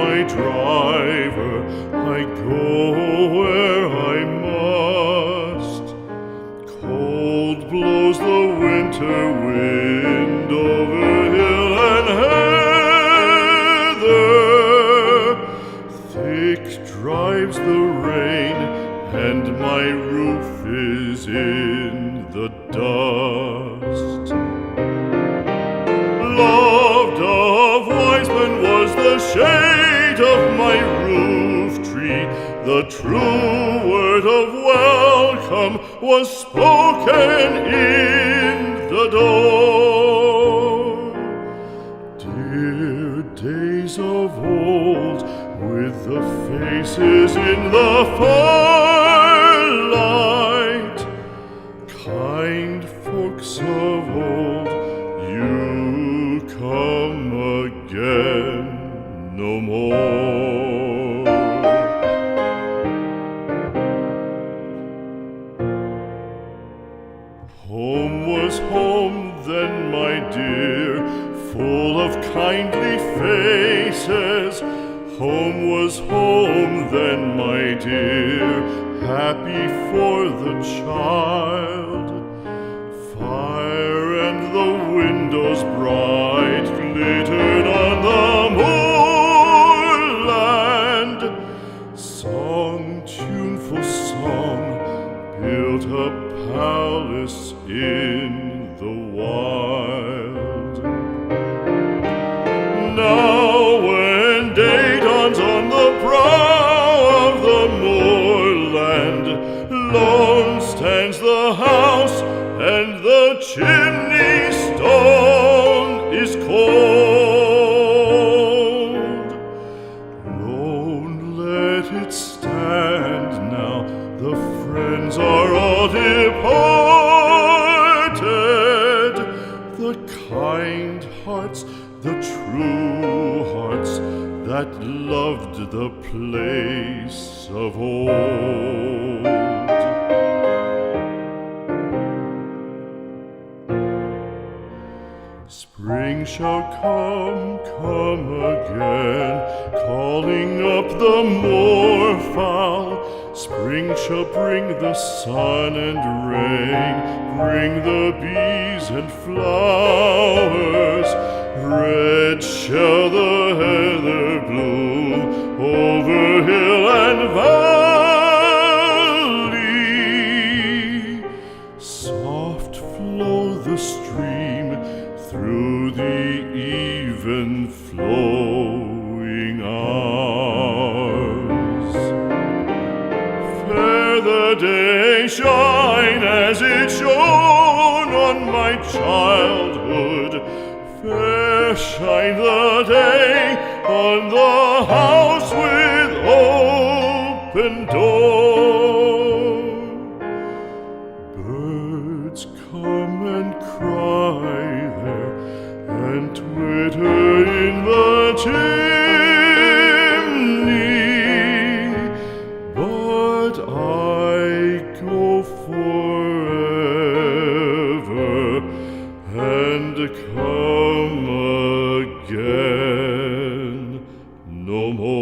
my driver, I go where I must. Cold blows the winter wind over hill and heather. Thick drives the rain, and my roof is in the dust. Loved of wise men was the shade of my roof tree. The true word of welcome was spoken in the door. Dear days of old, with the faces in the firelight, kind folks of old, you come again no more. Home was home then, my dear, full of kindly faces. Home was home then, my dear, happy for the child. Fire and the windows bright glittered on the moorland. Song, tuneful song, built a palace in the wild. Now when day dawns on the brow of the moorland, lone stands the house, and the chimney stone is cold. Lone, let it stand now, the friends are all departed. The kind hearts, the true hearts, that loved the place of old. Spring shall come again, calling up the moorfowl. Spring shall bring the sun and rain, bring the bees and flowers. Red shall the heather bloom over hill and valley. Soft flow the stream through the even flowing hours. Fair the day shine as it shone on my childhood. Fair shine the day on the house with open door. Birds come and cry there, and twitter in the chimney, but I go forever and come again no more.